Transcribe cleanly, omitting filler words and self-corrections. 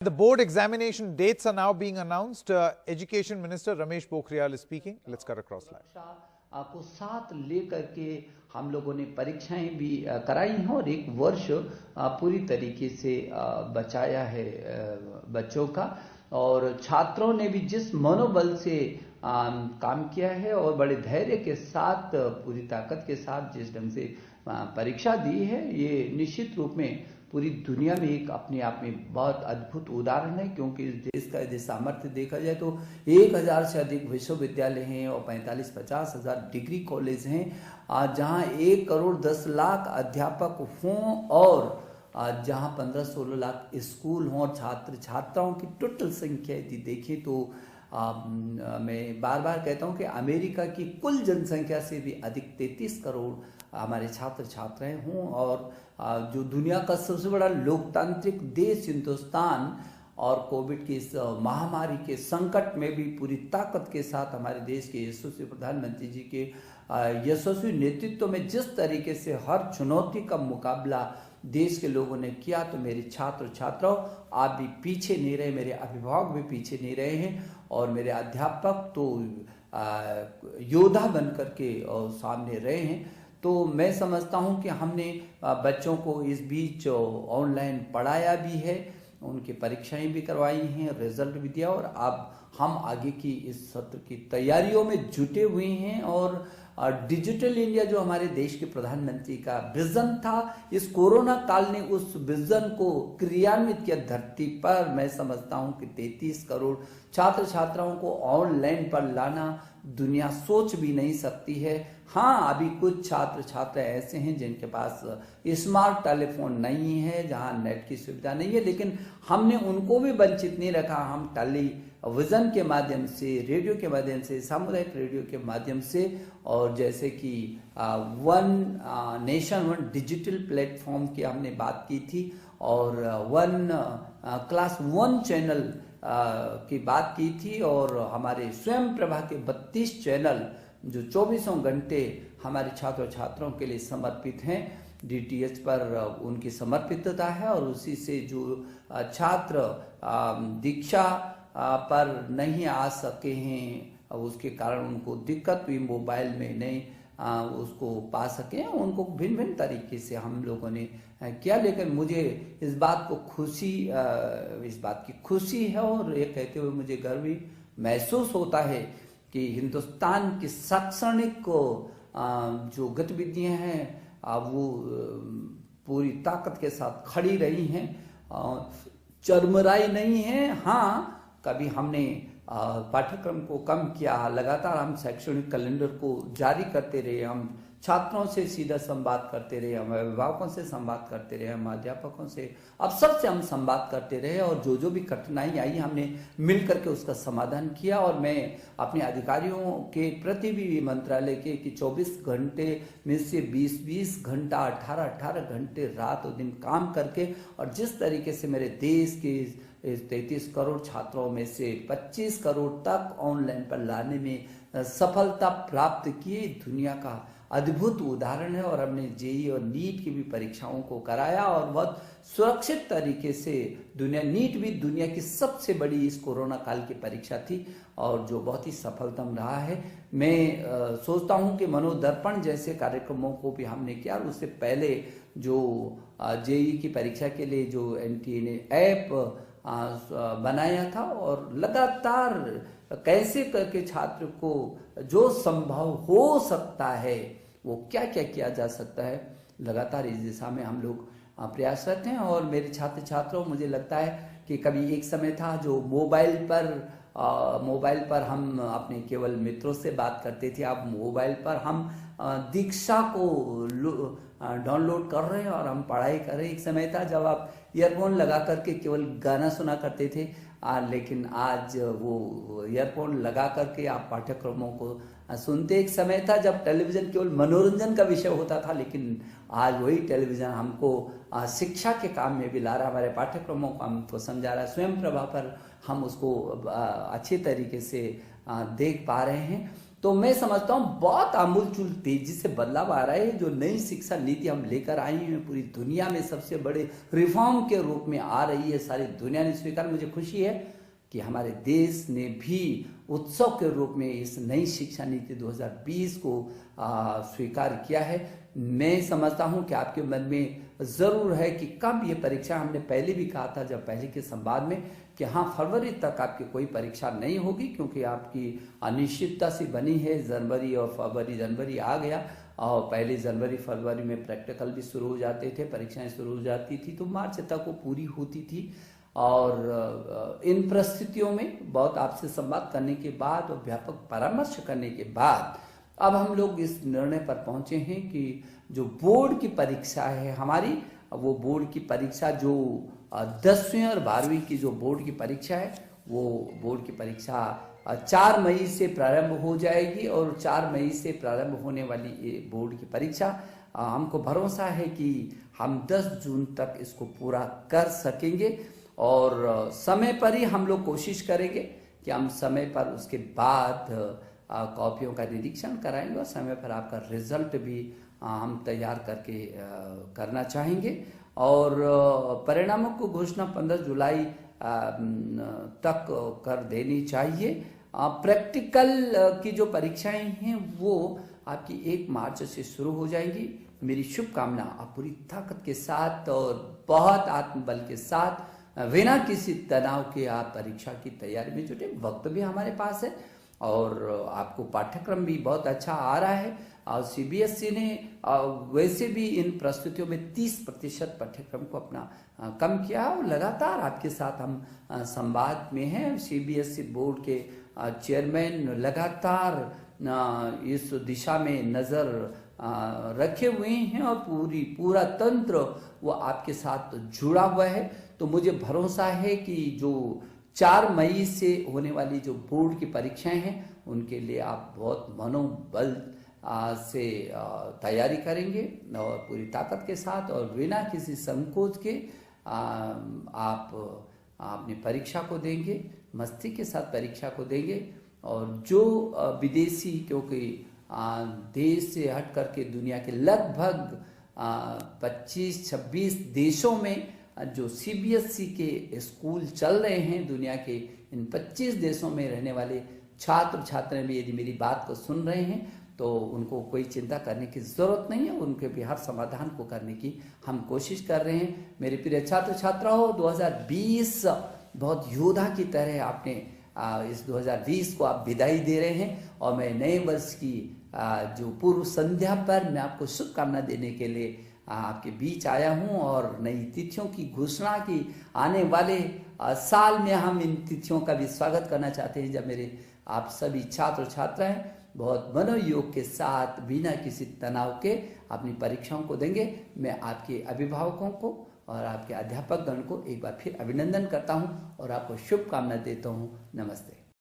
the board examination dates are now being announced. Education Minister Ramesh Pokhriyal is speaking. Let's cut across live. को साथ लेकर के हम लोगों ने परीक्षाएं भी कराई हैं और एक वर्ष पूरी तरीके से बचाया है बच्चों का, और छात्रों ने भी जिस मनोबल से काम किया है और बड़े धैर्य के साथ पूरी ताकत के साथ जिस ढंग से परीक्षा दी है, ये निश्चित रूप में पूरी दुनिया में एक अपने आप में बहुत अद्भुत उदाहरण है। क्योंकि इस देश का यदि सामर्थ्य देखा जाए तो 1000 से अधिक विश्वविद्यालय हैं और 45-50 हज़ार डिग्री कॉलेज हैं, जहां 1 करोड़ 10 लाख अध्यापक हों और जहां 15-16 लाख स्कूल हों और छात्र छात्राओं की टोटल संख्या यदि देखें तो मैं बार बार कहता हूं कि अमेरिका की कुल जनसंख्या से भी अधिक 33 करोड़ हमारे छात्र छात्राएं हों, और जो दुनिया का सबसे बड़ा लोकतांत्रिक देश हिंदुस्तान और कोविड की इस महामारी के संकट में भी पूरी ताकत के साथ हमारे देश के यशस्वी प्रधानमंत्री जी के यशस्वी नेतृत्व में जिस तरीके से हर चुनौती का मुकाबला देश के लोगों ने किया, तो मेरे छात्र छात्राओं आप भी पीछे नहीं रहे, मेरे अभिभावक भी पीछे नहीं रहे हैं, और मेरे अध्यापक तो योद्धा बन करके और सामने रहे हैं। तो मैं समझता हूं कि हमने बच्चों को इस बीच ऑनलाइन पढ़ाया भी है, उनकी परीक्षाएं भी करवाई हैं, रिजल्ट भी दिया, और अब हम आगे की इस सत्र की तैयारियों में जुटे हुए हैं। और डिजिटल इंडिया जो हमारे देश के प्रधानमंत्री का विजन था, इस कोरोना काल ने उस विजन को क्रियान्वित किया धरती पर। मैं समझता हूं कि 33 करोड़ छात्र छात्राओं को ऑनलाइन पर लाना दुनिया सोच भी नहीं सकती है। हाँ, अभी कुछ छात्र छात्रा ऐसे हैं जिनके पास स्मार्ट टेलीफोन नहीं है, जहां नेट की सुविधा नहीं है, लेकिन हमने उनको भी वंचित नहीं रखा। हम टेलीविजन के माध्यम से, रेडियो के माध्यम से, सामुदायिक रेडियो के माध्यम से, और जैसे कि one nation one digital platform की हमने बात की थी, और वन क्लास 1 चैनल की बात की थी, और हमारे स्वयं प्रभा के 32 चैनल जो 24 घंटे हमारे छात्र छात्राओं के लिए समर्पित हैं, DTH पर उनकी समर्पितता है। और उसी से जो छात्र दीक्षा पर नहीं आ सके हैं, उसके कारण उनको दिक्कत हुई, मोबाइल में नहीं उसको पा सके, उनको भिन्न भिन्न तरीके से हम लोगों ने किया। लेकिन मुझे इस बात की खुशी है, और ये कहते हुए मुझे गर्व भी महसूस होता है कि हिंदुस्तान की शैक्षणिक जो गतिविधियां हैं वो पूरी ताकत के साथ खड़ी रही हैं, चरमराई नहीं है। हाँ, कभी हमने पाठ्यक्रम को कम किया, लगातार हम शैक्षणिक कैलेंडर को जारी करते रहे, हम छात्रों से सीधा संवाद करते रहे, हम अभिभावकों से संवाद करते रहे, हम अध्यापकों से, अब सबसे हम संवाद करते रहे, और जो भी कठिनाई आई हमने मिल करके उसका समाधान किया। और मैं अपने अधिकारियों के प्रति भी मंत्रालय के कि 24 घंटे में से 20-20 घंटा 18-18 घंटे रात और दिन काम करके, और जिस तरीके से मेरे देश के 33 करोड़ छात्रों में से 25 करोड़ तक ऑनलाइन पर लाने में सफलता प्राप्त की, दुनिया का अद्भुत उदाहरण है। और हमने जेईई और नीट की भी परीक्षाओं को कराया, और बहुत सुरक्षित तरीके से नीट भी दुनिया की सबसे बड़ी इस कोरोना काल की परीक्षा थी, और जो बहुत ही सफलतम रहा है। मैं सोचता हूं कि मनोदर्पण जैसे कार्यक्रमों को भी हमने किया, और उससे पहले जो जेईई की परीक्षा के लिए जो NTA ने ऐप बनाया था, और लगातार कैसे करके छात्र को जो संभव हो सकता है वो क्या क्या किया जा सकता है, लगातार इस दिशा में हम लोग प्रयासरत हैं। और मेरे छात्र छात्रों, मुझे लगता है कि कभी एक समय था जो मोबाइल पर हम अपने केवल मित्रों से बात करते थे, अब मोबाइल पर हम दीक्षा को डाउनलोड कर रहे हैं और हम पढ़ाई कर रहे हैं। एक समय था जब आप ईयरफोन लगा करके केवल गाना सुना करते थे, लेकिन आज वो ईयरफोन लगा करके आप पाठ्यक्रमों को सुनते। एक समय था जब टेलीविजन केवल मनोरंजन का विषय होता था, लेकिन आज वही टेलीविजन हमको शिक्षा के काम में भी ला रहा है, हमारे पाठ्यक्रमों को हमको समझा रहा है। स्वयं प्रभा पर हम उसको अच्छे तरीके से देख पा रहे हैं। तो मैं समझता हूँ बहुत आमूलचूल तेजी से बदलाव आ रहा है। जो नई शिक्षा नीति हम लेकर आई हैं पूरी दुनिया में सबसे बड़े रिफॉर्म के रूप में आ रही है, सारी दुनिया ने स्वीकार। मुझे खुशी है कि हमारे देश ने भी उत्सव के रूप में इस नई शिक्षा नीति 2020 को स्वीकार किया है। मैं समझता हूं कि आपके मन में जरूर है कि कब ये परीक्षा, हमने पहले भी कहा था जब पहले के संवाद में कि हाँ फरवरी तक आपकी कोई परीक्षा नहीं होगी, क्योंकि आपकी अनिश्चितता सी बनी है। जनवरी और फरवरी, जनवरी आ गया और पहले जनवरी फरवरी में प्रैक्टिकल भी शुरू हो जाते थे, परीक्षाएं शुरू हो जाती थी, तो मार्च तक वो पूरी होती थी। और इन परिस्थितियों में बहुत आपसे संवाद करने के बाद और व्यापक परामर्श करने के बाद अब हम लोग इस निर्णय पर पहुंचे हैं कि जो बोर्ड की परीक्षा है हमारी, वो बोर्ड की परीक्षा जो 10वीं और 12वीं की जो बोर्ड की परीक्षा है, वो बोर्ड की परीक्षा 4 मई से प्रारंभ हो जाएगी। और 4 मई से प्रारंभ होने वाली ये बोर्ड की परीक्षा हमको भरोसा है कि हम 10 जून तक इसको पूरा कर सकेंगे। और समय पर ही हम लोग कोशिश करेंगे कि हम समय पर उसके बाद कॉपियों का निरीक्षण कराएंगे और समय पर आपका रिजल्ट भी हम तैयार करके करना चाहेंगे। और परिणामों को घोषणा 15 जुलाई तक कर देनी चाहिए। प्रैक्टिकल की जो परीक्षाएं हैं वो आपकी 1 मार्च से शुरू हो जाएंगी। मेरी शुभकामना, आप पूरी ताकत के साथ और बहुत आत्मबल के साथ बिना किसी तनाव के आप परीक्षा की तैयारी में जुटे। वक्त भी हमारे पास है और आपको पाठ्यक्रम भी बहुत अच्छा आ रहा है। और सीबीएसई ने वैसे भी इन प्रस्तुतियों में 30% पाठ्यक्रम को अपना कम किया और लगातार आपके साथ हम संवाद में हैं। सीबीएसई बोर्ड के चेयरमैन लगातार इस दिशा में नजर रखे हुए हैं और पूरा तंत्र वो आपके साथ जुड़ा हुआ है। तो मुझे भरोसा है कि जो 4 मई से होने वाली जो बोर्ड की परीक्षाएं हैं उनके लिए आप बहुत मनोबल से तैयारी करेंगे और पूरी ताकत के साथ और बिना किसी संकोच के आप अपनी परीक्षा को देंगे, मस्ती के साथ परीक्षा को देंगे। और जो विदेशी, क्योंकि देश से हट करके दुनिया के लगभग 25-26 देशों में जो सीबीएसई के स्कूल चल रहे हैं, दुनिया के इन 25 देशों में रहने वाले छात्र छात्राएं भी यदि मेरी बात को सुन रहे हैं तो उनको कोई चिंता करने की जरूरत नहीं है। उनके भी हर समाधान को करने की हम कोशिश कर रहे हैं। मेरे प्रिय छात्र छात्राओं, 2020 बहुत योद्धा की तरह आपने इस 2020 को आप विदाई दे रहे हैं और मैं नए वर्ष की जो पूर्व संध्या पर मैं आपको शुभकामना देने के लिए आपके बीच आया हूं और नई तिथियों की घोषणा की आने वाले साल में हम इन तिथियों का भी स्वागत करना चाहते हैं, जब मेरे आप सभी छात्र छात्राएं बहुत मनोयोग के साथ बिना किसी तनाव के अपनी परीक्षाओं को देंगे। मैं आपके अभिभावकों को और आपके अध्यापक गण को एक बार फिर अभिनंदन करता हूं और आपको शुभकामना देता हूं। नमस्ते।